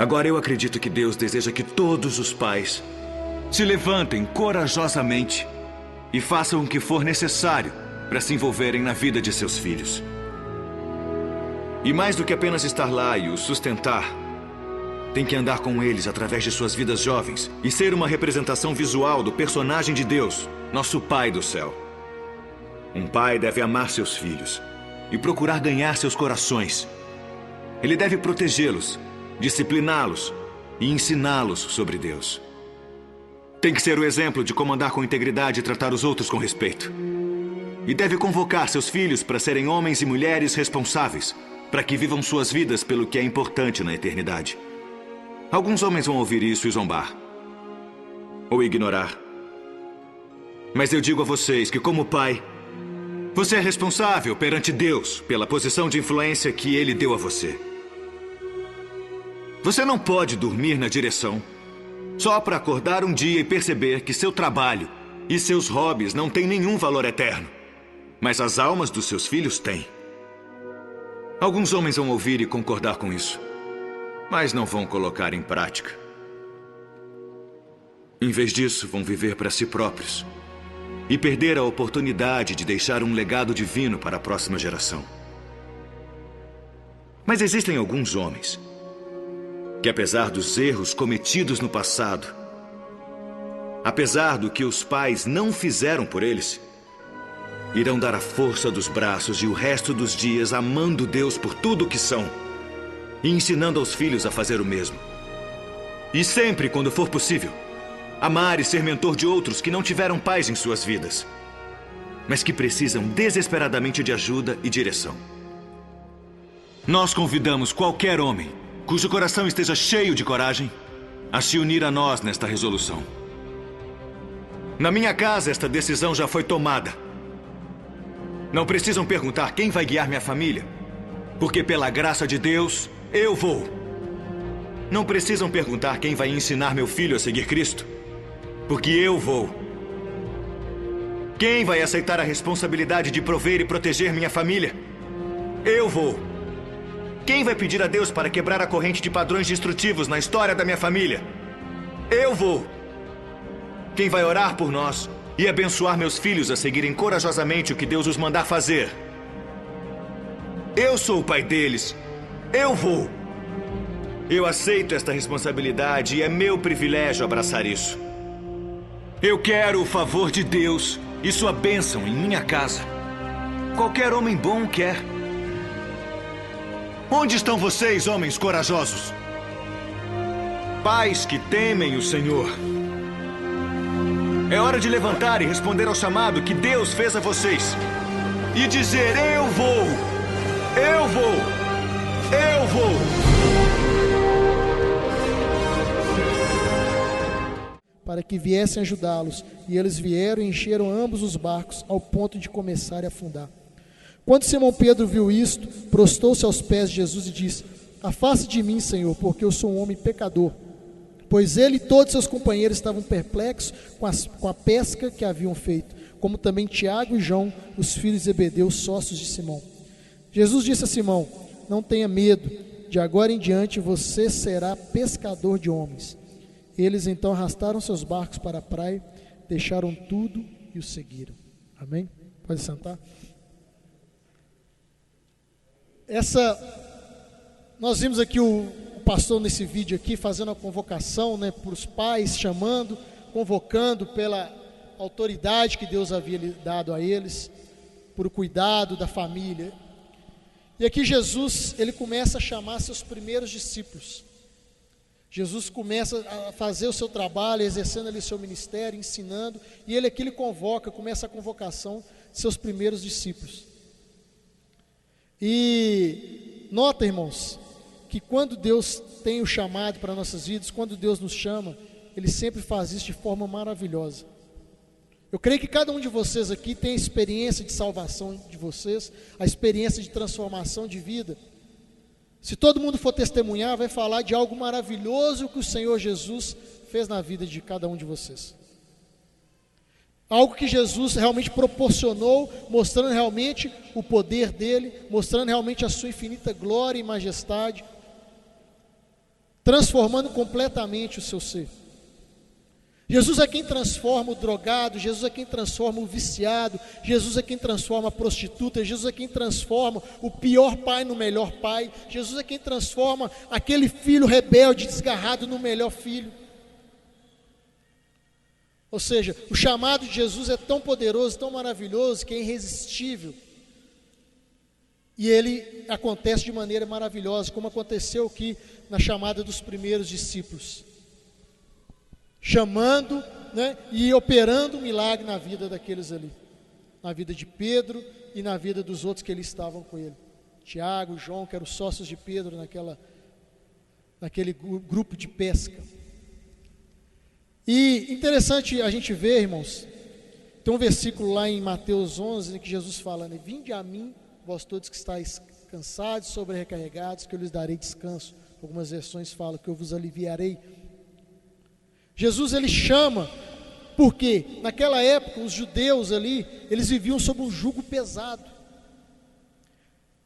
Agora eu acredito que Deus deseja que todos os pais se levantem corajosamente e façam o que for necessário para se envolverem na vida de seus filhos. E mais do que apenas estar lá e os sustentar, tem que andar com eles através de suas vidas jovens e ser uma representação visual do personagem de Deus, nosso Pai do céu. Um pai deve amar seus filhos e procurar ganhar seus corações. Ele deve protegê-los, discipliná-los e ensiná-los sobre Deus. Tem que ser o exemplo de como andar com integridade e tratar os outros com respeito. E deve convocar seus filhos para serem homens e mulheres responsáveis, para que vivam suas vidas pelo que é importante na eternidade. Alguns homens vão ouvir isso e zombar, ou ignorar. Mas eu digo a vocês que, como pai, você é responsável perante Deus pela posição de influência que Ele deu a você. Você não pode dormir na direção só para acordar um dia e perceber que seu trabalho e seus hobbies não têm nenhum valor eterno, mas as almas dos seus filhos têm. Alguns homens vão ouvir e concordar com isso, mas não vão colocar em prática. Em vez disso, vão viver para si próprios e perder a oportunidade de deixar um legado divino para a próxima geração. Mas existem alguns homens que, apesar dos erros cometidos no passado, apesar do que os pais não fizeram por eles, irão dar a força dos braços e o resto dos dias amando Deus por tudo o que são e ensinando aos filhos a fazer o mesmo. E sempre, quando for possível, amar e ser mentor de outros que não tiveram paz em suas vidas, mas que precisam desesperadamente de ajuda e direção. Nós convidamos qualquer homem cujo coração esteja cheio de coragem a se unir a nós nesta resolução. Na minha casa, esta decisão já foi tomada. Não precisam perguntar quem vai guiar minha família, porque pela graça de Deus, eu vou. Não precisam perguntar quem vai ensinar meu filho a seguir Cristo, porque eu vou. Quem vai aceitar a responsabilidade de prover e proteger minha família? Eu vou. Quem vai pedir a Deus para quebrar a corrente de padrões destrutivos na história da minha família? Eu vou. Quem vai orar por nós e abençoar meus filhos a seguirem corajosamente o que Deus os mandar fazer? Eu sou o pai deles. Eu vou. Eu aceito esta responsabilidade e é meu privilégio abraçar isso. Eu quero o favor de Deus e sua bênção em minha casa. Qualquer homem bom quer. Onde estão vocês, homens corajosos? Pais que temem o Senhor. É hora de levantar e responder ao chamado que Deus fez a vocês. E dizer: eu vou! Eu vou! Eu vou! Para que viessem ajudá-los, e eles vieram e encheram ambos os barcos ao ponto de começarem a afundar. Quando Simão Pedro viu isto, prostou-se aos pés de Jesus e disse: afaste de mim, Senhor, porque eu sou um homem pecador. Pois ele e todos seus companheiros estavam perplexos com a pesca que haviam feito, como também Tiago e João, os filhos de Zebedeu, sócios de Simão. Jesus disse a Simão: não tenha medo, de agora em diante você será pescador de homens. Eles então arrastaram seus barcos para a praia, deixaram tudo e o seguiram. Amém? Pode sentar. Nós vimos aqui o pastor nesse vídeo aqui fazendo a convocação, né, para os pais, chamando, convocando pela autoridade que Deus havia dado a eles, por o cuidado da família. E aqui Jesus, ele começa a chamar seus primeiros discípulos. Jesus começa a fazer o seu trabalho, exercendo ali o seu ministério, ensinando, e ele aqui convoca, começa a convocação de seus primeiros discípulos. E nota, irmãos, que quando Deus tem o chamado para nossas vidas, quando Deus nos chama, Ele sempre faz isso de forma maravilhosa. Eu creio que cada um de vocês aqui tem a experiência de salvação de vocês, a experiência de transformação de vida. Se todo mundo for testemunhar, vai falar de algo maravilhoso que o Senhor Jesus fez na vida de cada um de vocês. Algo que Jesus realmente proporcionou, mostrando realmente o poder dele, mostrando realmente a sua infinita glória e majestade. transformando completamente o seu ser. Jesus é quem transforma o drogado, Jesus é quem transforma o viciado, Jesus é quem transforma a prostituta, Jesus é quem transforma o pior pai no melhor pai, Jesus é quem transforma aquele filho rebelde, desgarrado, no melhor filho. Ou seja, o chamado de Jesus é tão poderoso, tão maravilhoso, que é irresistível. E ele acontece de maneira maravilhosa, como aconteceu aqui na chamada dos primeiros discípulos. Chamando, né, e operando um milagre na vida daqueles ali. Na vida de Pedro e na vida dos outros que ali estavam com ele. Tiago, João, que eram os sócios de Pedro naquele grupo de pesca. E interessante a gente ver, irmãos, tem um versículo lá em Mateus 11, que Jesus fala, né, vinde a mim, vós todos que estáis cansados, sobrecarregados, que eu lhes darei descanso. Algumas versões falam que eu vos aliviarei. Jesus, ele chama, porque naquela época os judeus ali, eles viviam sob um jugo pesado.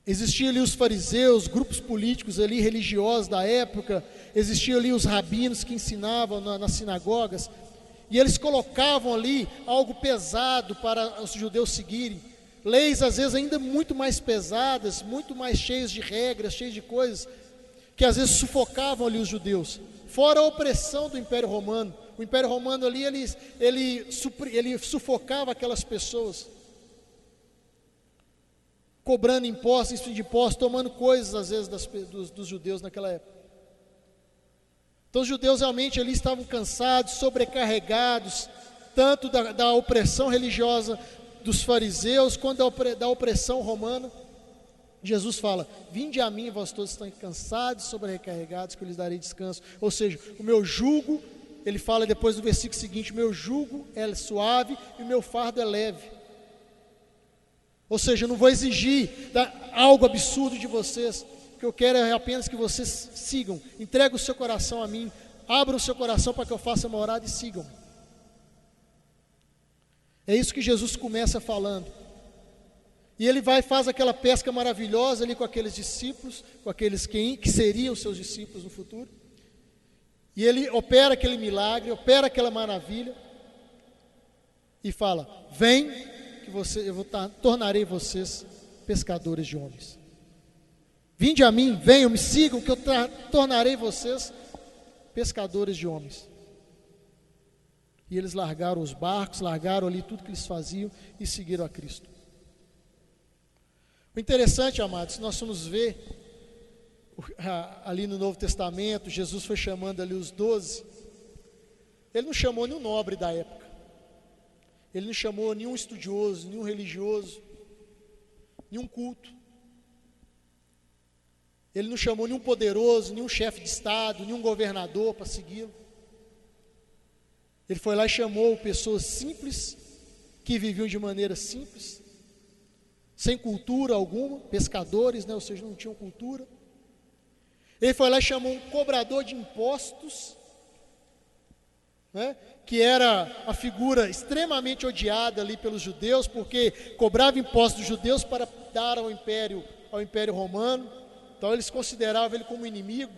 Existiam ali os fariseus, grupos políticos ali, religiosos da época, existiam ali os rabinos que ensinavam nas sinagogas, e eles colocavam ali algo pesado para os judeus seguirem, leis às vezes ainda muito mais pesadas, muito mais cheias de regras, cheias de coisas, que às vezes sufocavam ali os judeus, fora a opressão do Império Romano. O Império Romano ali, ele sufocava aquelas pessoas, cobrando impostos, de impostos, tomando coisas às vezes dos judeus naquela época. Então os judeus realmente ali estavam cansados, sobrecarregados, tanto da opressão religiosa dos fariseus, quanto da opressão romana. Jesus fala, vinde a mim, vós todos estão cansados, sobrecarregados, que eu lhes darei descanso. Ou seja, o meu jugo, ele fala depois do versículo seguinte, o meu jugo é suave e o meu fardo é leve. Ou seja, eu não vou exigir algo absurdo de vocês, o que eu quero é apenas que vocês sigam, entreguem o seu coração a mim, abram o seu coração para que eu faça morada e sigam. É isso que Jesus começa falando. E ele vai e faz aquela pesca maravilhosa ali com aqueles discípulos, com aqueles que seriam seus discípulos no futuro. E ele opera aquele milagre, opera aquela maravilha, e fala, vem, que tornarei vocês pescadores de homens. Vinde a mim, venham, me sigam, que eu tornarei vocês pescadores de homens. E eles largaram os barcos, largaram ali tudo que eles faziam e seguiram a Cristo. O interessante, amados, se nós formos ver ali no Novo Testamento, Jesus foi chamando ali os 12, ele não chamou nenhum nobre da época, ele não chamou nenhum estudioso, nenhum religioso, nenhum culto, ele não chamou nenhum poderoso, nenhum chefe de estado, nenhum governador para segui-lo. Ele foi lá e chamou pessoas simples, que viviam de maneira simples, sem cultura alguma, pescadores, né, ou seja, não tinham cultura. Ele foi lá e chamou um cobrador de impostos, né, que era a figura extremamente odiada ali pelos judeus, porque cobrava impostos dos judeus para dar ao Império Romano, então eles consideravam ele como inimigo.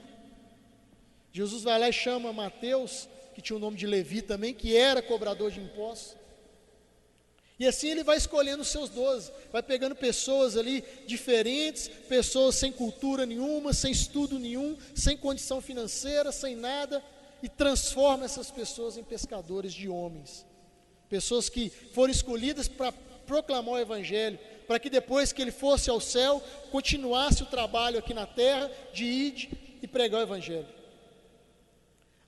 Jesus vai lá e chama Mateus, que tinha o nome de Levi também, que era cobrador de impostos. E assim ele vai escolhendo os seus 12, vai pegando pessoas ali diferentes, pessoas sem cultura nenhuma, sem estudo nenhum, sem condição financeira, sem nada, e transforma essas pessoas em pescadores de homens. Pessoas que foram escolhidas para proclamar o Evangelho, para que depois que ele fosse ao céu, continuasse o trabalho aqui na terra de ir e pregar o Evangelho.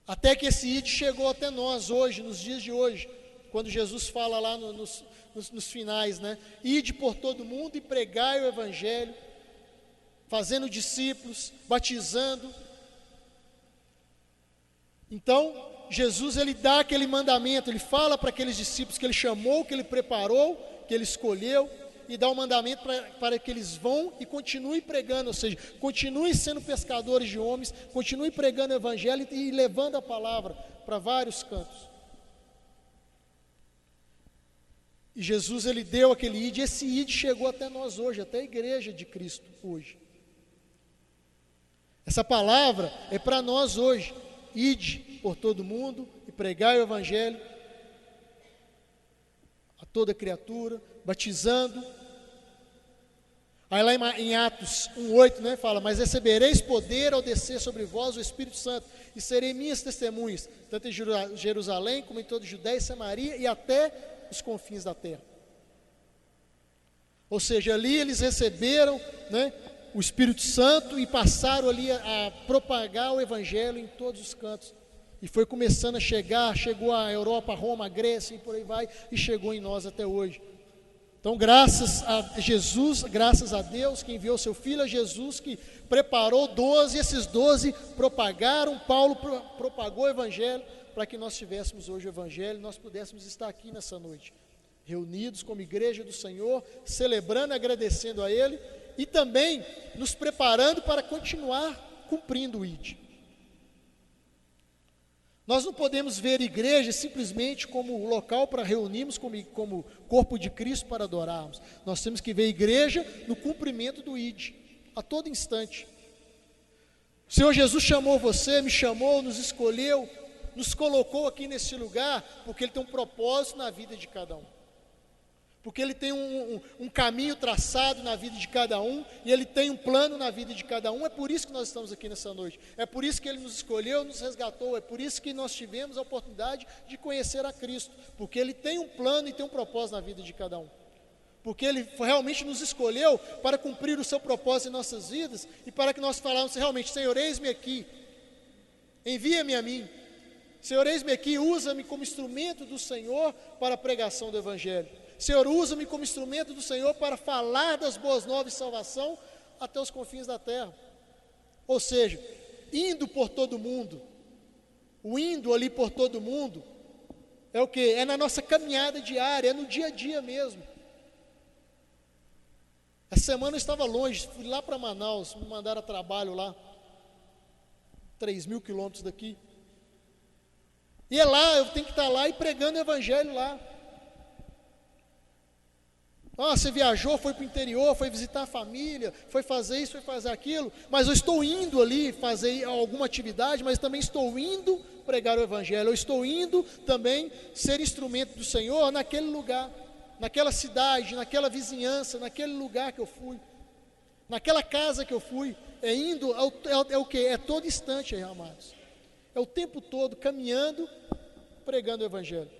Até que esse id chegou até nós hoje, nos dias de hoje, quando Jesus fala lá nos finais, né? Ide por todo mundo e pregai o Evangelho, fazendo discípulos, batizando. Então, Jesus, ele dá aquele mandamento, ele fala para aqueles discípulos que ele chamou, que ele preparou, que ele escolheu, e dá um mandamento para que eles vão e continuem pregando, ou seja, continuem sendo pescadores de homens, continuem pregando o Evangelho e levando a palavra para vários cantos. E Jesus, ele deu aquele id, e esse id chegou até nós hoje, até a igreja de Cristo hoje. Essa palavra é para nós hoje. Ide por todo mundo e pregai o evangelho a toda criatura, batizando. Aí lá em Atos 1:8, né, fala: mas recebereis poder ao descer sobre vós o Espírito Santo, e serei minhas testemunhas, tanto em Jerusalém, como em toda a Judéia e Samaria, e até os confins da terra. Ou seja, ali eles receberam, né, o Espírito Santo e passaram ali a propagar o Evangelho em todos os cantos. E foi começando a chegar, chegou a Europa, a Roma, a Grécia e por aí vai, e chegou em nós até hoje. Então, graças a Jesus, graças a Deus que enviou seu Filho a Jesus, que preparou 12, e esses 12 propagaram, Paulo propagou o Evangelho, para que nós tivéssemos hoje o Evangelho, nós pudéssemos estar aqui nessa noite, reunidos como igreja do Senhor, celebrando e agradecendo a Ele, e também nos preparando para continuar cumprindo o ID. Nós não podemos ver igreja simplesmente como local para reunirmos como corpo de Cristo para adorarmos. Nós temos que ver igreja no cumprimento do ID, a todo instante. O Senhor Jesus chamou você, me chamou, nos escolheu, nos colocou aqui nesse lugar, porque Ele tem um propósito na vida de cada um. Porque Ele tem um caminho traçado na vida de cada um, e Ele tem um plano na vida de cada um. É por isso que nós estamos aqui nessa noite, é por isso que Ele nos escolheu, nos resgatou, é por isso que nós tivemos a oportunidade de conhecer a Cristo, porque Ele tem um plano e tem um propósito na vida de cada um, porque Ele realmente nos escolheu para cumprir o seu propósito em nossas vidas, e para que nós falamos realmente: Senhor, eis-me aqui, envia-me a mim, Senhor, eis-me aqui, usa-me como instrumento do Senhor para a pregação do Evangelho. Senhor, usa-me como instrumento do Senhor para falar das boas novas de salvação até os confins da terra. Ou seja, indo por todo mundo, o indo ali por todo mundo, é o que? É na nossa caminhada diária, é no dia a dia mesmo. Essa semana eu estava longe, fui lá para Manaus, me mandaram a trabalho lá, 3.000 quilômetros daqui. E é lá, eu tenho que estar lá e pregando o Evangelho lá. Você viajou, foi para o interior, foi visitar a família, foi fazer isso, foi fazer aquilo, mas eu estou indo ali fazer alguma atividade, mas também estou indo pregar o Evangelho, eu estou indo também ser instrumento do Senhor naquele lugar, naquela cidade, naquela vizinhança, naquele lugar que eu fui, naquela casa que eu fui. É o que? É todo instante, amados, é o tempo todo caminhando, pregando o Evangelho.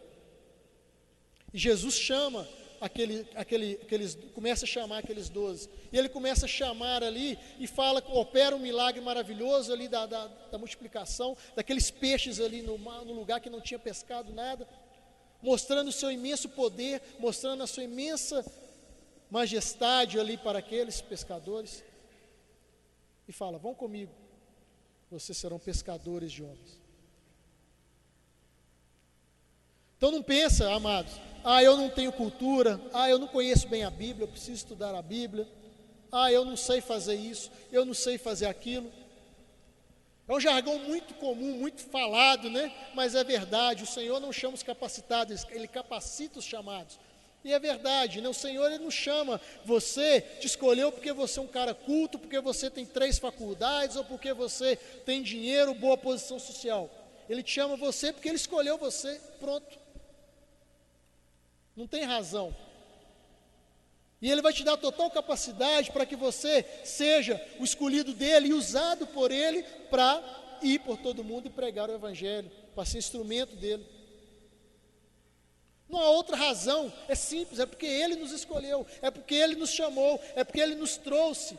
E Jesus chama começa a chamar aqueles 12, e Ele começa a chamar ali, e fala, opera um milagre maravilhoso ali da multiplicação, daqueles peixes ali no lugar que não tinha pescado nada, mostrando o seu imenso poder, mostrando a sua imensa majestade ali para aqueles pescadores, e fala: vão comigo, vocês serão pescadores de homens. Então não pensa, amados, eu não tenho cultura, eu não conheço bem a Bíblia, eu preciso estudar a Bíblia, eu não sei fazer isso, eu não sei fazer aquilo. É um jargão muito comum, muito falado, né? Mas é verdade, o Senhor não chama os capacitados, Ele capacita os chamados. E é verdade, né? O Senhor, Ele não chama você, te escolheu porque você é um cara culto, porque você tem 3 faculdades, ou porque você tem dinheiro, boa posição social. Ele te chama você porque Ele escolheu você, pronto. Não tem razão. E Ele vai te dar total capacidade para que você seja o escolhido dEle e usado por Ele para ir por todo mundo e pregar o Evangelho, para ser instrumento dEle. Não há outra razão, é simples, é porque Ele nos escolheu, é porque Ele nos chamou, é porque Ele nos trouxe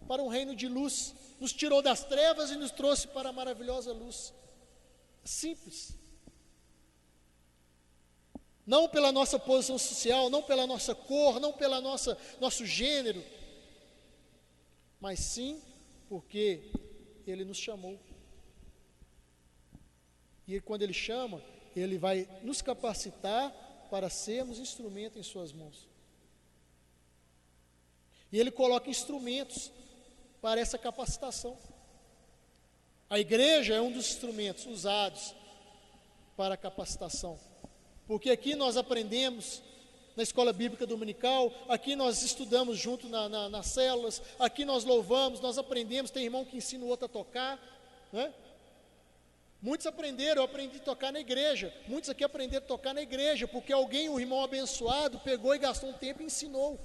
para um reino de luz, nos tirou das trevas e nos trouxe para a maravilhosa luz. É simples. Não pela nossa posição social, não pela nossa cor, não pela nosso gênero, mas sim porque Ele nos chamou. E quando Ele chama, Ele vai nos capacitar para sermos instrumento em suas mãos. E Ele coloca instrumentos para essa capacitação. A igreja é um dos instrumentos usados para a capacitação. Porque aqui nós aprendemos na escola bíblica dominical, aqui nós estudamos junto nas células, aqui nós louvamos, nós aprendemos, tem irmão que ensina o outro a tocar, né? Muitos aprenderam, eu aprendi a tocar na igreja, muitos aqui aprenderam a tocar na igreja, porque alguém, um irmão abençoado, pegou e gastou um tempo e ensinou.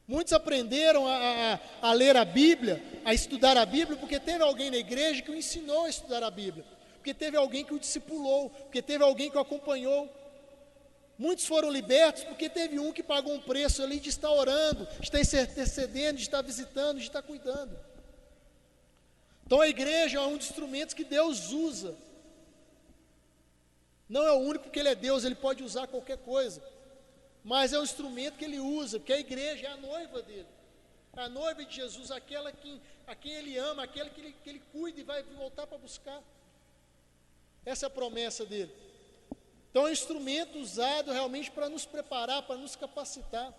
Muitos aprenderam a ler a Bíblia, a estudar a Bíblia, porque teve alguém na igreja que o ensinou a estudar a Bíblia, porque teve alguém que o discipulou, porque teve alguém que o acompanhou. Muitos foram libertos porque teve um que pagou um preço ali de estar orando, de estar intercedendo, de estar visitando, de estar cuidando. Então a igreja é um dos instrumentos que Deus usa. Não é o único, porque Ele é Deus, Ele pode usar qualquer coisa. Mas é um instrumento que Ele usa, porque a igreja é a noiva dEle. A noiva de Jesus, aquela a quem Ele ama, aquela que ele cuida e vai voltar para buscar. Essa é a promessa dEle. Então é um instrumento usado realmente para nos preparar, para nos capacitar.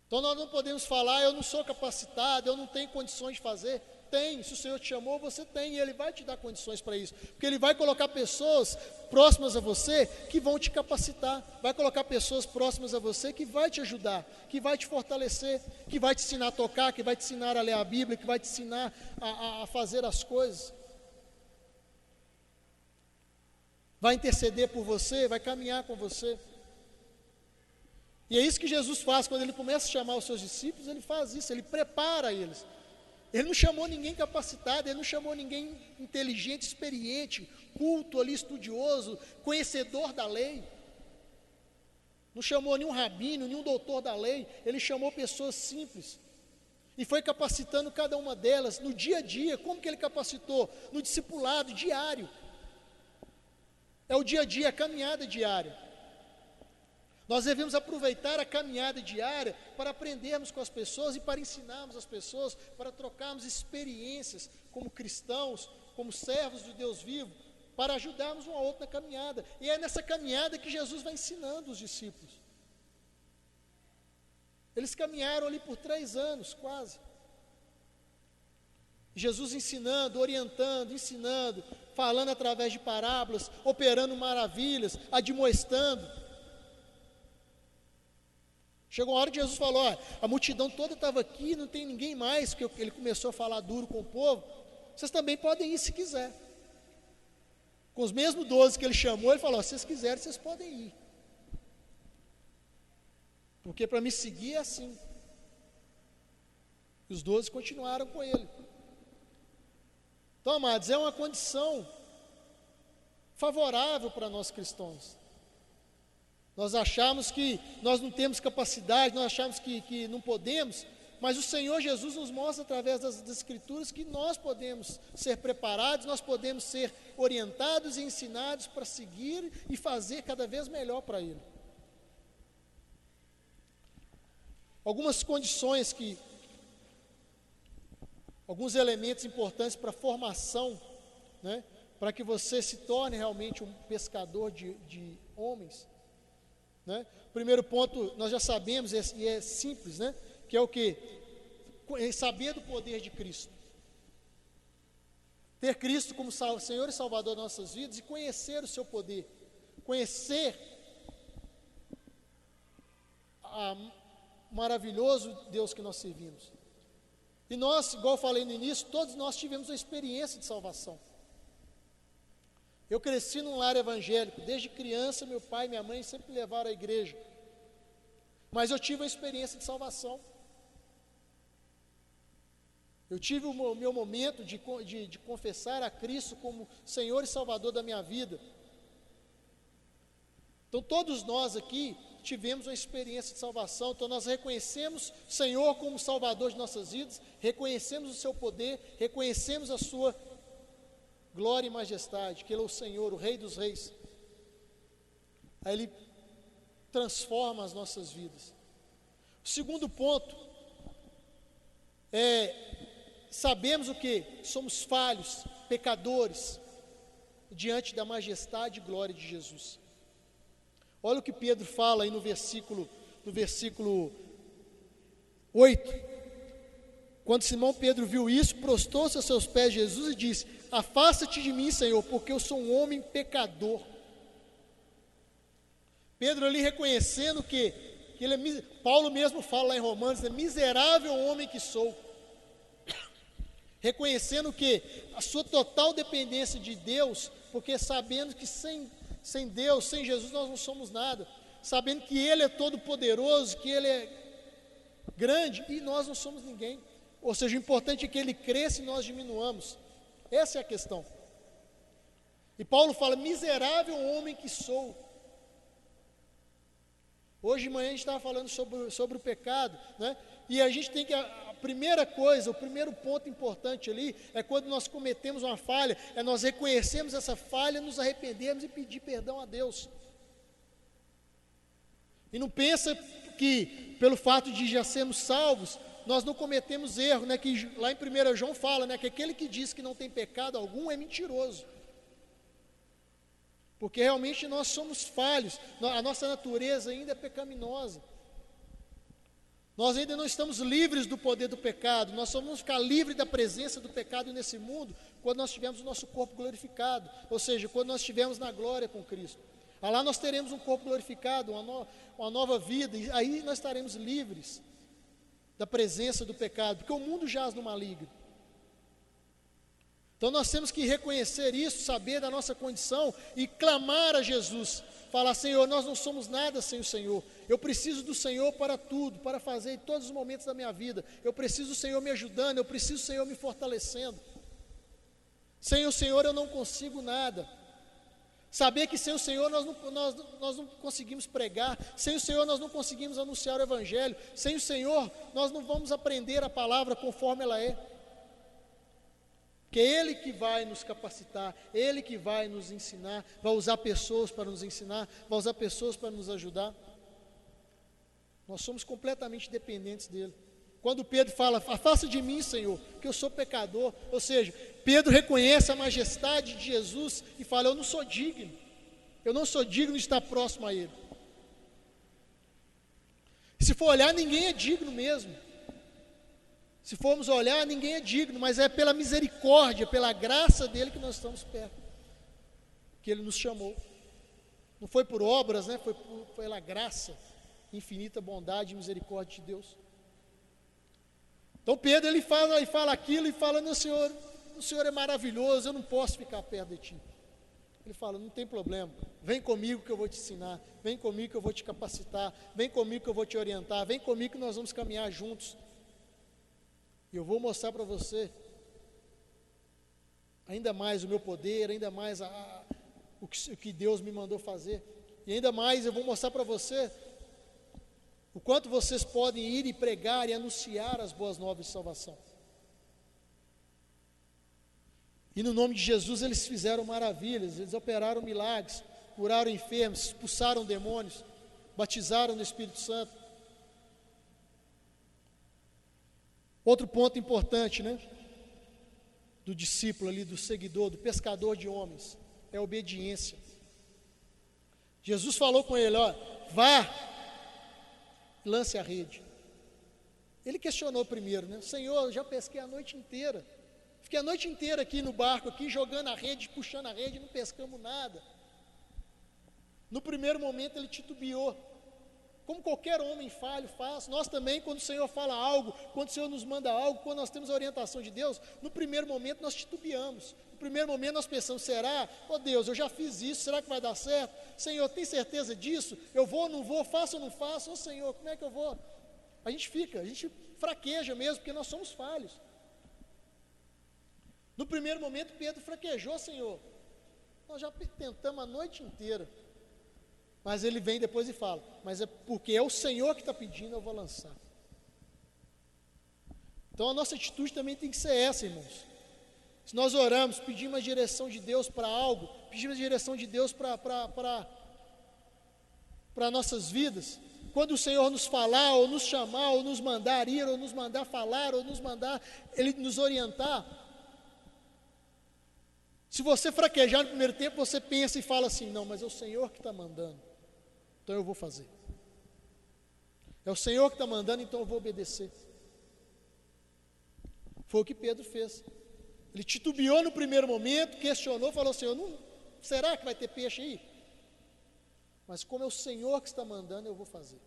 Então nós não podemos falar, eu não sou capacitado, eu não tenho condições de fazer. Tem, se o Senhor te chamou, você tem, e Ele vai te dar condições para isso. Porque Ele vai colocar pessoas próximas a você que vão te capacitar. Vai colocar pessoas próximas a você que vai te ajudar, que vai te fortalecer, que vai te ensinar a tocar, que vai te ensinar a ler a Bíblia, que vai te ensinar a fazer as coisas. Vai interceder por você, vai caminhar com você. E é isso que Jesus faz, quando Ele começa a chamar os seus discípulos, Ele faz isso, Ele prepara eles. Ele não chamou ninguém capacitado, Ele não chamou ninguém inteligente, experiente, culto ali, estudioso, conhecedor da lei. Não chamou nenhum rabino, nenhum doutor da lei, Ele chamou pessoas simples. E foi capacitando cada uma delas, no dia a dia. Como que Ele capacitou? No discipulado diário. É o dia a dia, a caminhada diária. Nós devemos aproveitar a caminhada diária para aprendermos com as pessoas e para ensinarmos as pessoas, para trocarmos experiências como cristãos, como servos de Deus vivo, para ajudarmos um ao outro na caminhada. E é nessa caminhada que Jesus vai ensinando os discípulos. Eles caminharam ali por 3 anos, quase. Jesus ensinando, orientando, ensinando, falando através de parábolas, operando maravilhas, admoestando. Chegou uma hora que Jesus falou, a multidão toda estava aqui, não tem ninguém mais, porque Ele começou a falar duro com o povo, vocês também podem ir se quiser. Com os mesmos 12 que Ele chamou, Ele falou, se vocês quiserem, vocês podem ir. Porque para me seguir é assim. E os 12 continuaram com Ele. Então, amados, é uma condição favorável para nós cristãos. Nós achamos que nós não temos capacidade, nós achamos que não podemos, mas o Senhor Jesus nos mostra através das Escrituras que nós podemos ser preparados, nós podemos ser orientados e ensinados para seguir e fazer cada vez melhor para Ele. Algumas condições alguns elementos importantes para a formação, né, para que você se torne realmente um pescador de homens, né? Primeiro ponto, nós já sabemos, e é simples, né, que é o quê? Saber do poder de Cristo. Ter Cristo como Senhor e Salvador das nossas vidas e conhecer o seu poder. Conhecer o maravilhoso Deus que nós servimos. E nós, igual eu falei no início, todos nós tivemos uma experiência de salvação. Eu cresci num lar evangélico, desde criança meu pai e minha mãe sempre me levaram à igreja. Mas eu tive uma experiência de salvação. Eu tive o meu momento de confessar a Cristo como Senhor e Salvador da minha vida. Então todos nós aqui tivemos uma experiência de salvação, então nós reconhecemos o Senhor como Salvador de nossas vidas, reconhecemos o seu poder, reconhecemos a sua glória e majestade, que Ele é o Senhor, o Rei dos Reis. Aí Ele transforma as nossas vidas. O segundo ponto sabemos o que? Somos falhos, pecadores, diante da majestade e glória de Jesus. Olha o que Pedro fala aí no versículo 8. Quando Simão Pedro viu isso, prostrou-se aos seus pés de Jesus e disse: afasta-te de mim, Senhor, porque eu sou um homem pecador. Pedro ali reconhecendo que ele é, Paulo mesmo fala lá em Romanos, é miserável homem que sou. Reconhecendo que a sua total dependência de Deus, porque sabendo que sem Deus, sem Jesus, nós não somos nada. Sabendo que Ele é todo poderoso, que Ele é grande e nós não somos ninguém. Ou seja, o importante é que Ele cresça e nós diminuamos. Essa é a questão. E Paulo fala, miserável homem que sou. Hoje de manhã a gente estava falando sobre o pecado, né? E a gente tem que, a primeira coisa, o primeiro ponto importante ali, é quando nós cometemos uma falha, é nós reconhecermos essa falha, nos arrependermos e pedir perdão a Deus. E não pensa que, pelo fato de já sermos salvos, nós não cometemos erro, né? Que lá em 1 João fala, né? Que aquele que diz que não tem pecado algum é mentiroso. Porque realmente nós somos falhos, a nossa natureza ainda é pecaminosa. Nós ainda não estamos livres do poder do pecado, nós só vamos ficar livres da presença do pecado nesse mundo quando nós tivermos o nosso corpo glorificado, ou seja, quando nós estivermos na glória com Cristo. Lá nós teremos um corpo glorificado, uma nova vida, e aí nós estaremos livres da presença do pecado, porque o mundo jaz no maligno. Então nós temos que reconhecer isso, saber da nossa condição e clamar a Jesus, falar, Senhor, nós não somos nada sem o Senhor, eu preciso do Senhor para tudo, para fazer em todos os momentos da minha vida, eu preciso do Senhor me ajudando, eu preciso do Senhor me fortalecendo. Sem o Senhor eu não consigo nada. Saber que sem o Senhor nós não conseguimos pregar, sem o Senhor nós não conseguimos anunciar o Evangelho, sem o Senhor nós não vamos aprender a palavra conforme ela é. Que é Ele que vai nos capacitar, Ele que vai nos ensinar, vai usar pessoas para nos ensinar, vai usar pessoas para nos ajudar. Nós somos completamente dependentes dEle. Quando Pedro fala, afasta de mim, Senhor, que eu sou pecador, ou seja, Pedro reconhece a majestade de Jesus e fala, eu não sou digno de estar próximo a Ele. E se for olhar, ninguém é digno mesmo. Se formos olhar, ninguém é digno, mas é pela misericórdia, pela graça dEle que nós estamos perto, que Ele nos chamou. Não foi por obras, né? Foi pela graça, infinita bondade e misericórdia de Deus. Então Pedro ele fala aquilo e fala, não, Senhor, o Senhor é maravilhoso, eu não posso ficar perto de Ti. Ele fala, não tem problema, vem comigo que eu vou te ensinar, vem comigo que eu vou te capacitar, vem comigo que eu vou te orientar, vem comigo que nós vamos caminhar juntos. E eu vou mostrar para você ainda mais o meu poder, ainda mais o que Deus me mandou fazer. E ainda mais eu vou mostrar para você o quanto vocês podem ir e pregar e anunciar as boas novas de salvação. E no nome de Jesus eles fizeram maravilhas, eles operaram milagres, curaram enfermos, expulsaram demônios, batizaram no Espírito Santo. Outro ponto importante, né? Do discípulo ali, do seguidor, do pescador de homens, é a obediência. Jesus falou com ele, ó, vá, lance a rede. Ele questionou primeiro, né? Senhor, eu já pesquei a noite inteira. Fiquei a noite inteira aqui no barco, aqui jogando a rede, puxando a rede, não pescamos nada. No primeiro momento ele titubeou. Como qualquer homem falho faz, nós também, quando o Senhor fala algo, quando o Senhor nos manda algo, quando nós temos a orientação de Deus, no primeiro momento nós titubeamos. No primeiro momento nós pensamos, será? Oh Deus, eu já fiz isso, será que vai dar certo? Senhor, tem certeza disso? Eu vou ou não vou? Faço ou não faço? Oh Senhor, como é que eu vou? A gente fraqueja mesmo, porque nós somos falhos. No primeiro momento Pedro fraquejou, Senhor. Nós já tentamos a noite inteira. Mas ele vem depois e fala, mas é porque é o Senhor que está pedindo, eu vou lançar. Então a nossa atitude também tem que ser essa, irmãos. Se nós oramos, pedimos a direção de Deus para algo, pedimos a direção de Deus para nossas vidas, quando o Senhor nos falar, ou nos chamar, ou nos mandar ir, ou nos mandar falar, ou nos mandar, Ele nos orientar, se você fraquejar no primeiro tempo, você pensa e fala assim, não, mas é o Senhor que está mandando. Então eu vou fazer. É o Senhor que está mandando, então eu vou obedecer. Foi o que Pedro fez. Ele titubeou no primeiro momento, questionou, falou, Senhor, será que vai ter peixe aí? mas como é o Senhor que está mandando, eu vou fazer.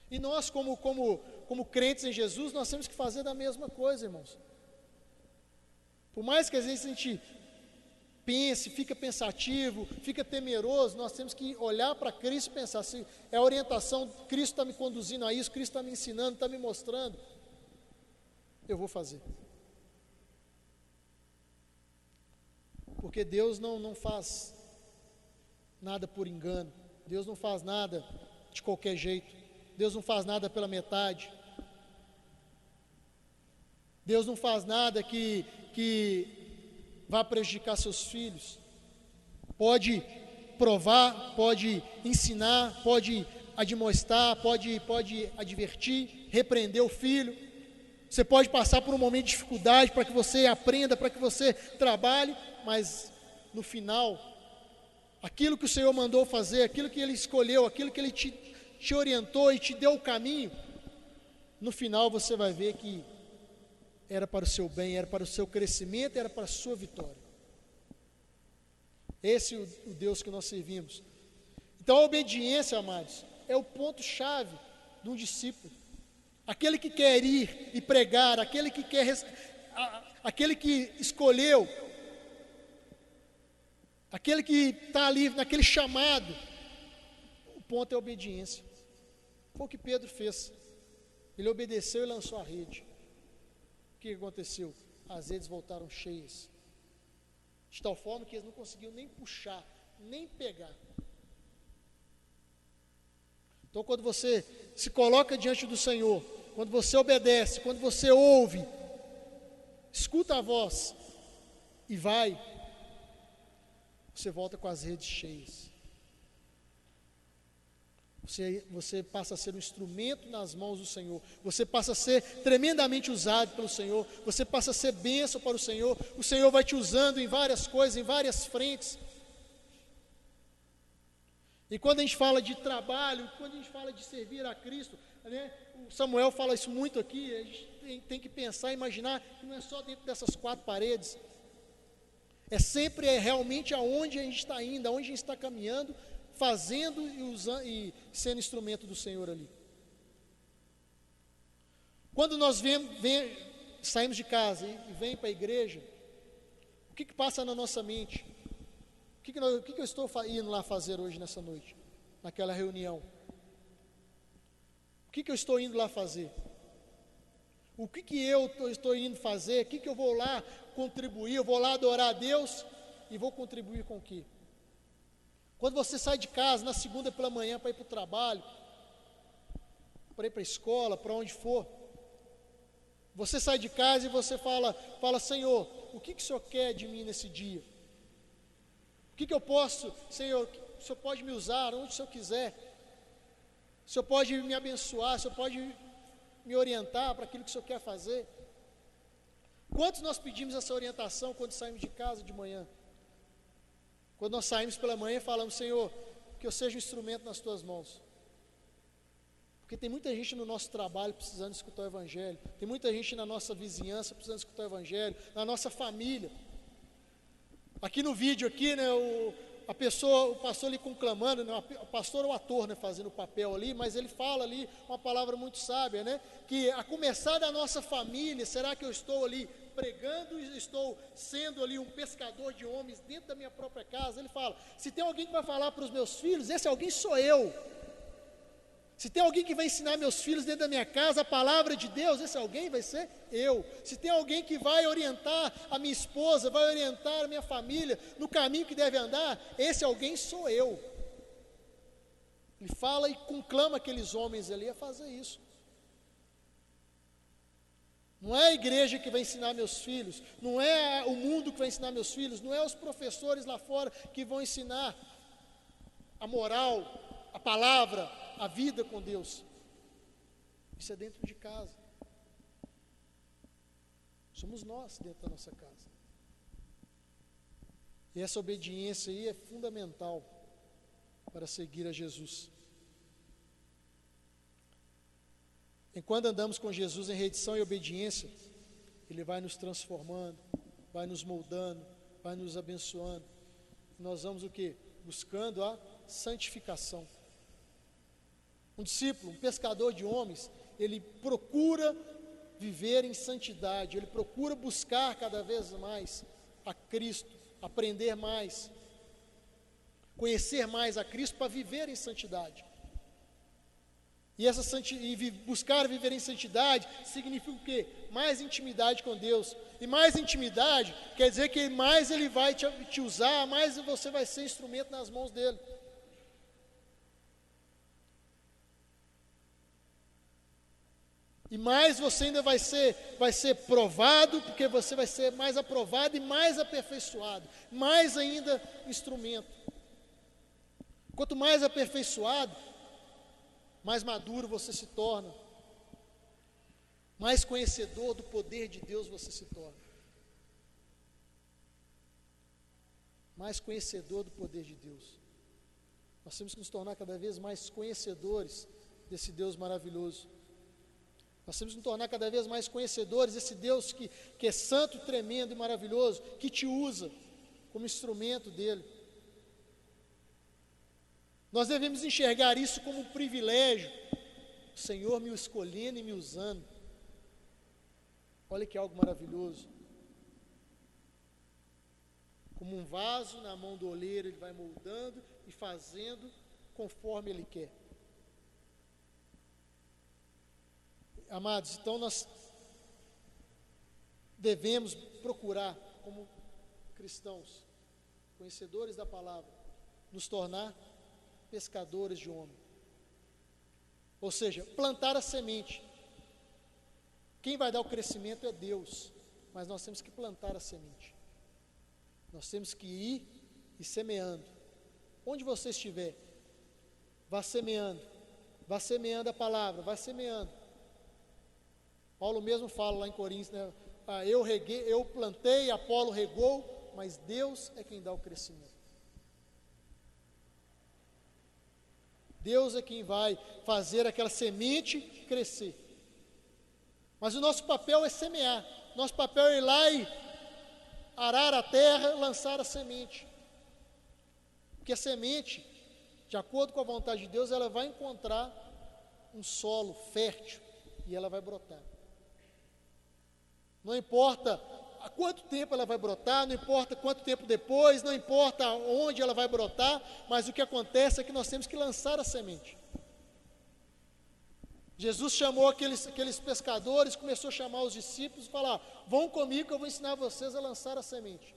E nós, como crentes em Jesus, nós temos que fazer da mesma coisa, irmãos. Por mais que às vezes a gente pense, fica pensativo, fica temeroso, nós temos que olhar para Cristo e pensar, se é a orientação, Cristo está me conduzindo a isso, Cristo está me ensinando, está me mostrando, eu vou fazer. Porque Deus não faz nada por engano, Deus não faz nada de qualquer jeito, Deus não faz nada pela metade, Deus não faz nada que vá prejudicar seus filhos. Pode provar, pode ensinar, pode admoestar, pode advertir, repreender o filho. Você pode passar por um momento de dificuldade para que você aprenda, para que você trabalhe, mas no final, aquilo que o Senhor mandou fazer, aquilo que Ele escolheu, aquilo que Ele te orientou e te deu o caminho, no final você vai ver que era para o seu bem, era para o seu crescimento, era para a sua vitória. Esse é o Deus que nós servimos. Então a obediência, amados, é o ponto-chave de um discípulo. Aquele que quer ir e pregar, aquele que escolheu, aquele que está ali naquele chamado, o ponto é a obediência. Foi o que Pedro fez. Ele obedeceu e lançou a rede. O que aconteceu? As redes voltaram cheias, de tal forma que eles não conseguiam nem puxar, nem pegar. Então, quando você se coloca diante do Senhor, quando você obedece, quando você ouve, escuta a voz e vai, você volta com as redes cheias. Você passa a ser um instrumento nas mãos do Senhor. Você passa a ser tremendamente usado pelo Senhor. Você passa a ser bênção para o Senhor. O Senhor vai te usando em várias coisas, em várias frentes. E quando a gente fala de trabalho, quando a gente fala de servir a Cristo, né, o Samuel fala isso muito aqui, a gente tem que pensar, imaginar que não é só dentro dessas quatro paredes. É realmente aonde a gente está indo, aonde a gente está caminhando, fazendo e sendo instrumento do Senhor ali. Quando nós saímos de casa e vem para a igreja, o que passa na nossa mente? O que eu estou indo lá fazer hoje nessa noite, naquela reunião? O que eu estou indo lá fazer? O que eu estou indo fazer? O que eu vou lá contribuir? Eu vou lá adorar a Deus e vou contribuir com o quê? Quando você sai de casa na segunda pela manhã para ir para o trabalho, para ir para a escola, para onde for, você sai de casa e você fala, Senhor, o que o Senhor quer de mim nesse dia? O que eu posso, Senhor, o Senhor pode me usar onde o Senhor quiser, o Senhor pode me abençoar, o Senhor pode me orientar para aquilo que o Senhor quer fazer. Quantos nós pedimos essa orientação quando saímos de casa de manhã? Quando nós saímos pela manhã e falamos, Senhor, que eu seja um instrumento nas Tuas mãos. Porque tem muita gente no nosso trabalho precisando escutar o Evangelho, tem muita gente na nossa vizinhança precisando escutar o Evangelho, na nossa família. Aqui no vídeo, aqui, né, o pastor ali conclamando, né, o pastor ou o ator, né, fazendo o papel ali, mas ele fala ali uma palavra muito sábia, né, que a começar da nossa família, será que eu estou ali pregando e estou sendo ali um pescador de homens dentro da minha própria casa? Ele fala, se tem alguém que vai falar para os meus filhos, esse alguém sou eu. Se tem alguém que vai ensinar meus filhos dentro da minha casa a palavra de Deus, esse alguém vai ser eu. Se tem alguém que vai orientar a minha esposa, vai orientar a minha família no caminho que deve andar, esse alguém sou eu. Ele fala e conclama aqueles homens ali a fazer isso. Não é a igreja que vai ensinar meus filhos, não é o mundo que vai ensinar meus filhos, não é os professores lá fora que vão ensinar a moral, a palavra, a vida com Deus. Isso é dentro de casa. Somos nós dentro da nossa casa. E essa obediência aí é fundamental para seguir a Jesus. Enquanto andamos com Jesus em rendição e obediência, Ele vai nos transformando, vai nos moldando, vai nos abençoando. E nós vamos o quê? buscando a santificação. Um discípulo, um pescador de homens, ele procura viver em santidade, ele procura buscar cada vez mais a Cristo, aprender mais, conhecer mais a Cristo para viver em santidade. E buscar viver em santidade significa o quê? Mais intimidade com Deus. E mais intimidade quer dizer que mais Ele vai te usar, mais você vai ser instrumento nas mãos dEle. E mais você ainda vai ser provado, porque você vai ser mais aprovado e mais aperfeiçoado. Mais ainda instrumento. Quanto mais aperfeiçoado, mais maduro você se torna, mais conhecedor do poder de Deus você se torna, mais conhecedor do poder de Deus. Nós temos que nos tornar cada vez mais conhecedores desse Deus maravilhoso. Nós temos que nos tornar cada vez mais conhecedores desse Deus que é santo, tremendo e maravilhoso, que te usa como instrumento dele. Nós devemos enxergar isso como um privilégio, o Senhor me escolhendo e me usando. Olha que algo maravilhoso. Como um vaso na mão do oleiro, Ele vai moldando e fazendo conforme Ele quer. Amados, então nós devemos procurar, como cristãos, conhecedores da palavra, nos tornar pescadores de homem. Ou seja, plantar a semente. Quem vai dar o crescimento é Deus, mas nós temos que plantar a semente. Nós temos que ir e semeando. Onde você estiver, vá semeando a palavra, vá semeando. Paulo mesmo fala lá em Coríntios, né? Eu plantei, Apolo regou, mas Deus é quem dá o crescimento. Deus é quem vai fazer aquela semente crescer. Mas o nosso papel é semear. Nosso papel é ir lá e arar a terra, lançar a semente. Porque a semente, de acordo com a vontade de Deus, ela vai encontrar um solo fértil e ela vai brotar. Não importa há quanto tempo ela vai brotar, não importa quanto tempo depois, não importa onde ela vai brotar, mas o que acontece é que nós temos que lançar a semente. Jesus chamou aqueles pescadores, começou a chamar os discípulos e falar: vão comigo que eu vou ensinar vocês a lançar a semente.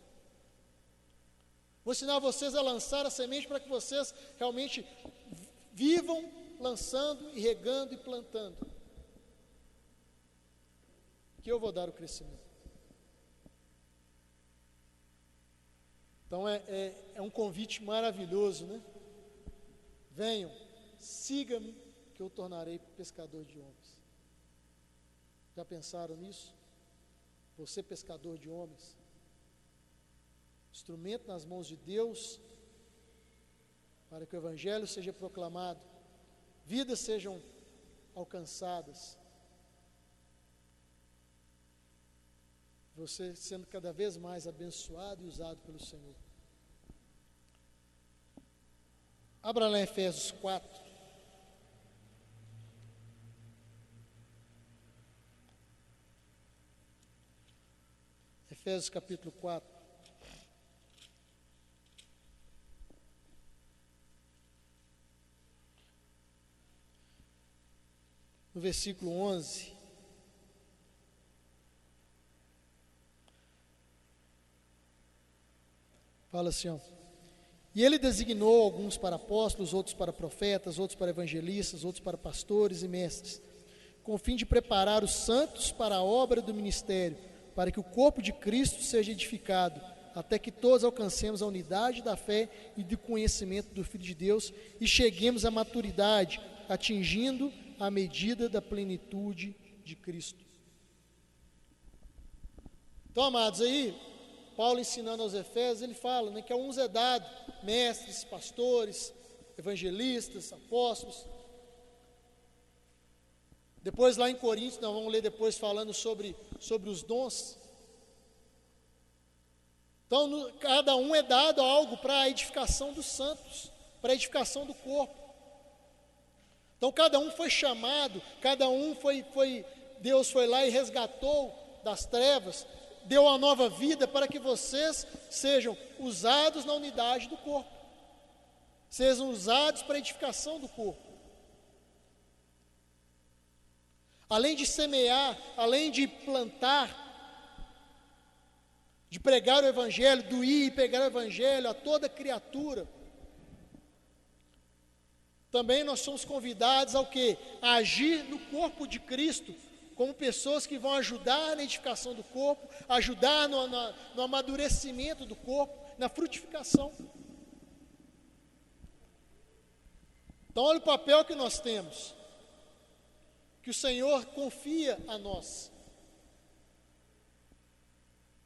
Vou ensinar vocês a lançar a semente para que vocês realmente vivam lançando e regando e plantando. Que eu vou dar o crescimento. Então é um convite maravilhoso, né? Venham, siga-me, que eu tornarei pescador de homens. Já pensaram nisso? Você pescador de homens, instrumento nas mãos de Deus, para que o Evangelho seja proclamado, vidas sejam alcançadas, você sendo cada vez mais abençoado e usado pelo Senhor. Abra lá em Efésios 4. Efésios capítulo 4. No versículo 11. Fala assim, ó. E ele designou alguns para apóstolos, outros para profetas, outros para evangelistas, outros para pastores e mestres, com o fim de preparar os santos para a obra do ministério, para que o corpo de Cristo seja edificado, até que todos alcancemos a unidade da fé e do conhecimento do Filho de Deus e cheguemos à maturidade, atingindo a medida da plenitude de Cristo. Então, amados, aí Paulo ensinando aos Efésios, ele fala, né, que a uns é dado mestres, pastores, evangelistas, apóstolos. Depois lá em Coríntios, nós vamos ler depois falando sobre os dons. Então, cada um é dado algo para a edificação dos santos, para a edificação do corpo. Então, cada um foi chamado, cada um Deus foi lá e resgatou das trevas, deu uma nova vida para que vocês sejam usados na unidade do corpo, sejam usados para a edificação do corpo. Além de semear, além de plantar, de pregar o Evangelho, do ir e pregar o Evangelho a toda criatura, também nós somos convidados ao quê? A agir no corpo de Cristo, como pessoas que vão ajudar na edificação do corpo, ajudar no amadurecimento do corpo, na frutificação. Então olha o papel que nós temos, que o Senhor confia a nós.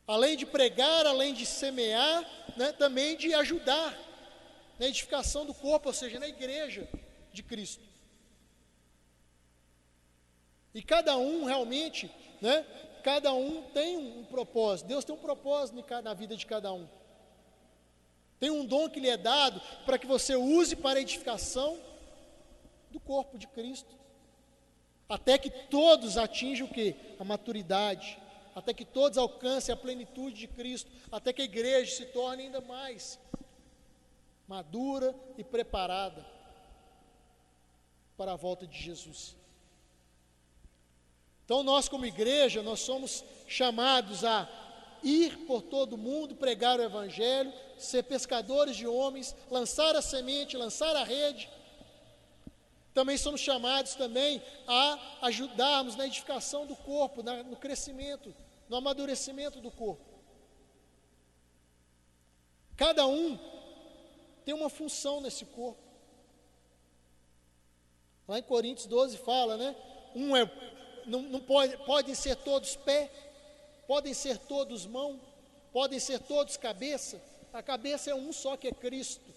Além de pregar, além de semear, né, também de ajudar na edificação do corpo, ou seja, na igreja de Cristo. E cada um realmente, né, cada um tem um propósito. Deus tem um propósito na vida de cada um. Tem um dom que lhe é dado para que você use para a edificação do corpo de Cristo. Até que todos atinjam o quê? A maturidade. Até que todos alcancem a plenitude de Cristo, até que a igreja se torne ainda mais madura e preparada para a volta de Jesus. Então nós como igreja, nós somos chamados a ir por todo o mundo, pregar o Evangelho, ser pescadores de homens, lançar a semente, lançar a rede. Também somos chamados também a ajudarmos na edificação do corpo, no crescimento, no amadurecimento do corpo. Cada um tem uma função nesse corpo. Lá em Coríntios 12 fala, né? Podem ser todos pé, podem ser todos mão, podem ser todos cabeça. A cabeça é um só, que é Cristo.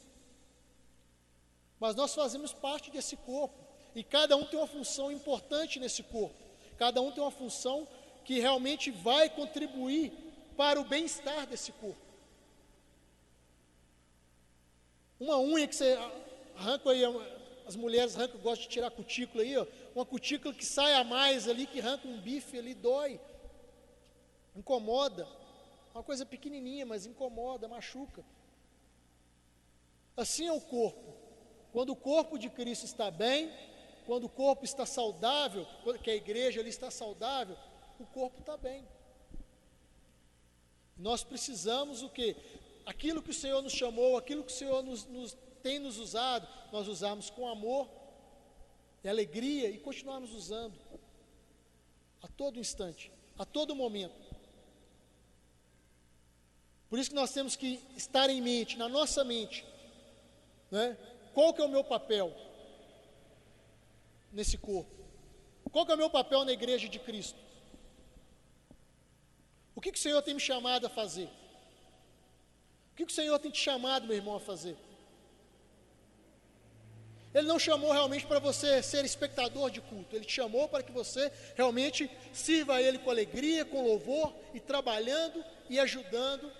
Mas nós fazemos parte desse corpo, e cada um tem uma função importante nesse corpo. Cada um tem uma função que realmente vai contribuir para o bem-estar desse corpo. Uma unha que você arranca aí, as mulheres arrancam, gostam de tirar cutícula aí, ó, uma cutícula que sai a mais ali, que arranca um bife ali, dói, incomoda. Uma coisa pequenininha, mas incomoda, machuca. Assim é o corpo. Quando o corpo de Cristo está bem, quando o corpo está saudável, que a igreja ali está saudável, o corpo está bem. Nós precisamos o quê? Aquilo que o Senhor nos chamou, aquilo que o Senhor tem nos usado, nós usamos com amor e alegria e continuarmos usando a todo instante, a todo momento. Por isso que nós temos que estar em mente, na nossa mente, né? Qual que é o meu papel nesse corpo? Qual que é o meu papel na igreja de Cristo? O que o Senhor tem me chamado a fazer? O que o Senhor tem te chamado, meu irmão, a fazer? Ele não chamou realmente para você ser espectador de culto. Ele te chamou para que você realmente sirva a Ele com alegria, com louvor, e trabalhando e ajudando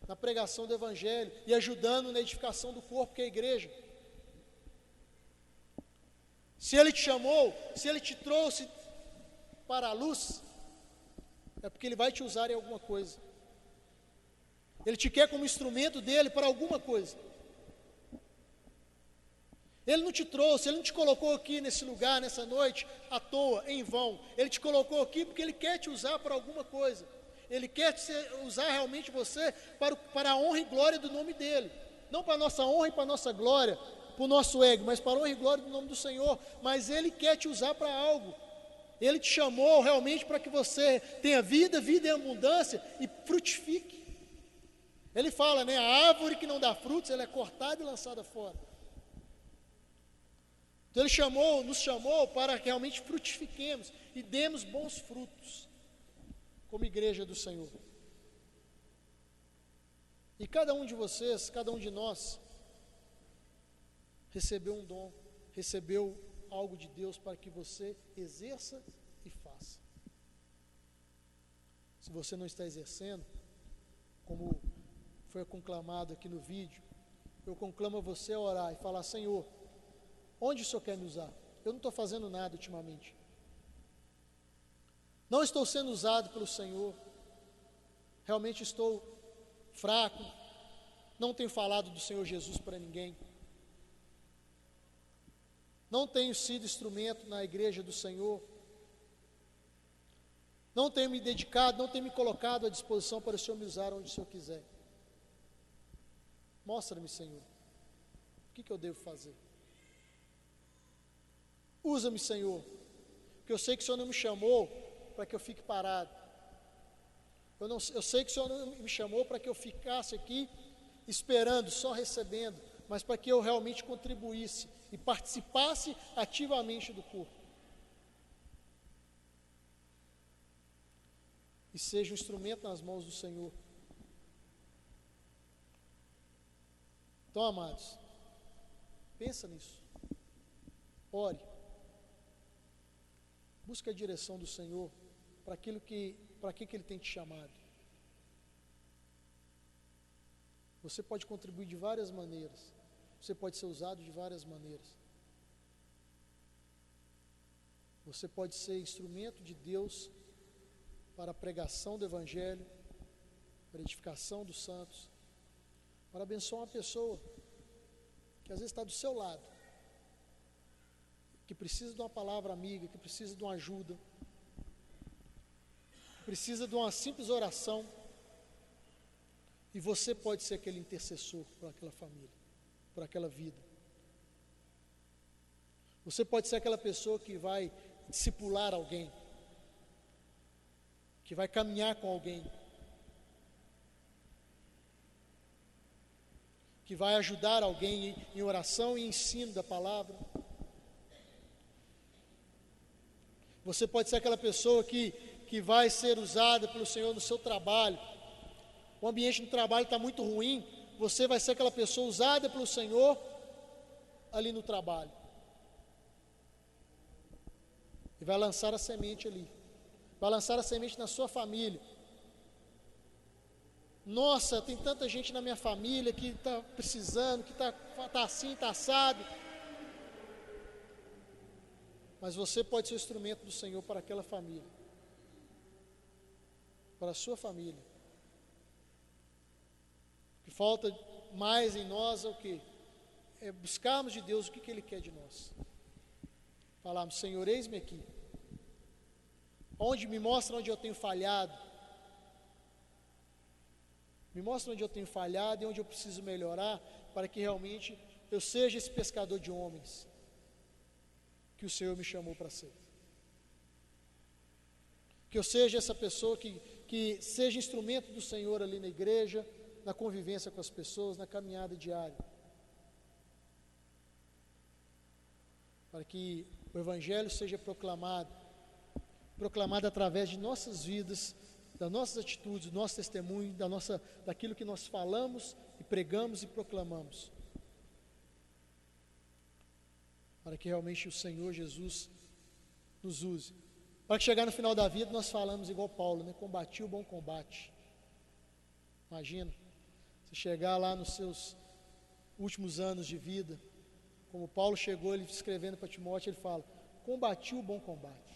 na pregação do Evangelho, e ajudando na edificação do corpo, que é a igreja. Se Ele te chamou, se Ele te trouxe para a luz, é porque Ele vai te usar em alguma coisa. Ele te quer como instrumento dEle para alguma coisa. Ele não te trouxe, Ele não te colocou aqui nesse lugar, nessa noite, à toa, em vão. Ele te colocou aqui porque Ele quer te usar para alguma coisa. Ele quer usar realmente você para a honra e glória do nome dEle. Não para a nossa honra e para a nossa glória, para o nosso ego, mas para a honra e glória do nome do Senhor. Mas Ele quer te usar para algo. Ele te chamou realmente para que você tenha vida em abundância e frutifique. Ele fala, né? A árvore que não dá frutos, ela é cortada e lançada fora. Então Ele nos chamou para que realmente frutifiquemos e demos bons frutos, como igreja do Senhor. E cada um de vocês, cada um de nós, recebeu um dom, recebeu algo de Deus para que você exerça e faça. Se você não está exercendo, como foi conclamado aqui no vídeo, eu conclamo a você a orar e falar: Senhor, onde o Senhor quer me usar? Eu não estou fazendo nada ultimamente. Não estou sendo usado pelo Senhor. Realmente estou fraco. Não tenho falado do Senhor Jesus para ninguém. Não tenho sido instrumento na igreja do Senhor. Não tenho me dedicado, não tenho me colocado à disposição para o Senhor me usar onde o Senhor quiser. Mostra-me, Senhor, o que eu devo fazer. Usa-me, Senhor, porque eu sei que o Senhor não me chamou para que eu fique parado. Eu sei que o Senhor não me chamou para que eu ficasse aqui esperando, só recebendo, mas para que eu realmente contribuísse e participasse ativamente do corpo. E seja um instrumento nas mãos do Senhor. Então, amados, pensa nisso. Ore. Busque a direção do Senhor para que Ele tem te chamado. Você pode contribuir de várias maneiras. Você pode ser usado de várias maneiras. Você pode ser instrumento de Deus para a pregação do Evangelho, para a edificação dos santos, para abençoar uma pessoa que às vezes está do seu lado, que precisa de uma palavra amiga, que precisa de uma ajuda, que precisa de uma simples oração, e você pode ser aquele intercessor por aquela família, por aquela vida. Você pode ser aquela pessoa que vai discipular alguém, que vai caminhar com alguém, que vai ajudar alguém em oração e ensino da palavra. Você pode ser aquela pessoa que vai ser usada pelo Senhor no seu trabalho. O ambiente no trabalho está muito ruim, você vai ser aquela pessoa usada pelo Senhor ali no trabalho. E vai lançar a semente ali. Vai lançar a semente na sua família. Nossa, tem tanta gente na minha família que está precisando, que está assim, está assado. Mas você pode ser o instrumento do Senhor para aquela família, para a sua família. O que falta mais em nós é o quê? É buscarmos de Deus o que Ele quer de nós. Falarmos: Senhor, eis-me aqui. Me mostra onde eu tenho falhado. Me mostra onde eu tenho falhado e onde eu preciso melhorar, para que realmente eu seja esse pescador de homens que o Senhor me chamou para ser. Que eu seja essa pessoa que seja instrumento do Senhor ali na igreja, na convivência com as pessoas, na caminhada diária. Para que o Evangelho seja proclamado através de nossas vidas, das nossas atitudes, do nosso testemunho, daquilo que nós falamos e pregamos e proclamamos. Para que realmente o Senhor Jesus nos use. Para que chegar no final da vida nós falamos igual Paulo, né? Combati o bom combate. Imagina, você chegar lá nos seus últimos anos de vida, como Paulo chegou, ele escrevendo para Timóteo, ele fala: combati o bom combate.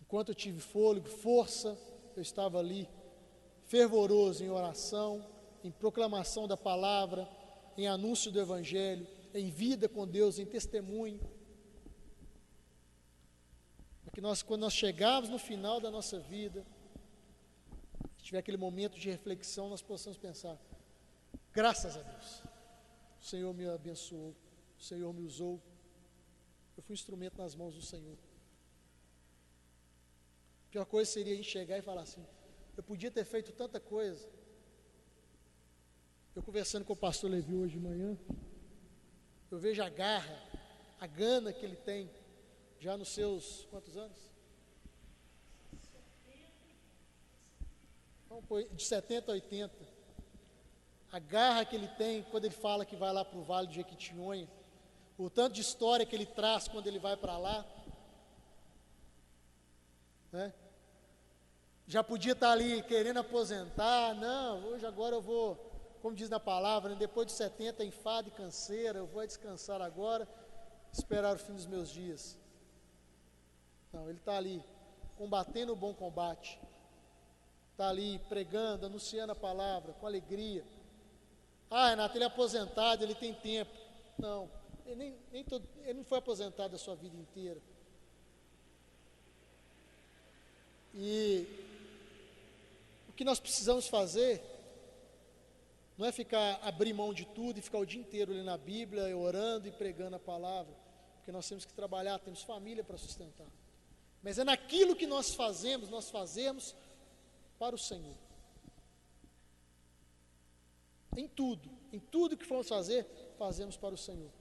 Enquanto eu tive fôlego, força, eu estava ali, fervoroso em oração, em proclamação da palavra, em anúncio do Evangelho, em vida com Deus, em testemunho. Para que quando nós chegarmos no final da nossa vida, tiver aquele momento de reflexão, nós possamos pensar: graças a Deus, o Senhor me abençoou, o Senhor me usou, eu fui instrumento nas mãos do Senhor. A pior coisa seria a gente chegar e falar assim: eu podia ter feito tanta coisa. Eu conversando com o pastor Levi hoje de manhã, eu vejo a garra, a gana que ele tem, já nos seus, quantos anos? De 70 a 80. A garra que ele tem quando ele fala que vai lá para o Vale do Jequitinhonha, o tanto de história que ele traz quando ele vai para lá, né? Já podia estar ali querendo aposentar. Não, hoje agora eu vou, como diz na palavra, né, depois de 70, enfado e canseira, eu vou descansar agora, esperar o fim dos meus dias. Não, ele está ali, combatendo o bom combate. Está ali pregando, anunciando a palavra, com alegria. Ah, Renato, ele é aposentado, ele tem tempo. Não, ele não foi aposentado a sua vida inteira. E o que nós precisamos fazer não é abrir mão de tudo e ficar o dia inteiro ali na Bíblia, orando e pregando a palavra, porque nós temos que trabalhar, temos família para sustentar. Mas é naquilo que nós fazemos para o Senhor. Em tudo que formos fazer, fazemos para o Senhor.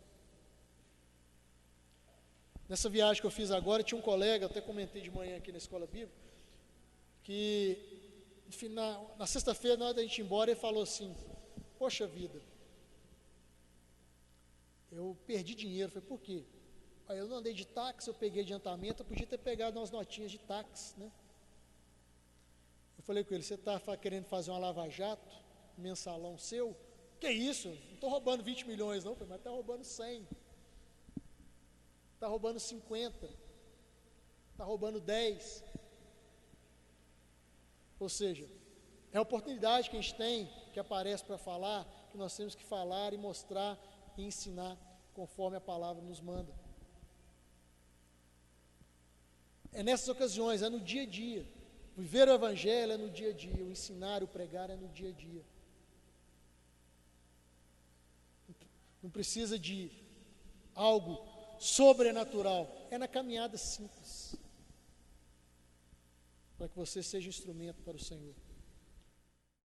Nessa viagem que eu fiz agora, tinha um colega, até comentei de manhã aqui na escola bíblica, que na sexta-feira, na hora da gente ir embora, ele falou assim: poxa vida, eu perdi dinheiro. Eu falei, por quê? Aí eu não andei de táxi, eu peguei adiantamento, eu podia ter pegado umas notinhas de táxi, né? Eu falei com ele, você está querendo fazer uma lava-jato, um mensalão seu? Que isso? Não estou roubando 20 milhões não. Eu falei, mas está roubando 100, está roubando 50, está roubando 10. Ou seja, é a oportunidade que a gente tem, que aparece para falar, que nós temos que falar e mostrar e ensinar conforme a palavra nos manda. É nessas ocasiões, é no dia a dia. Viver o Evangelho é no dia a dia, o ensinar, o pregar é no dia a dia. Não precisa de algo sobrenatural, é na caminhada simples, para que você seja instrumento para o Senhor.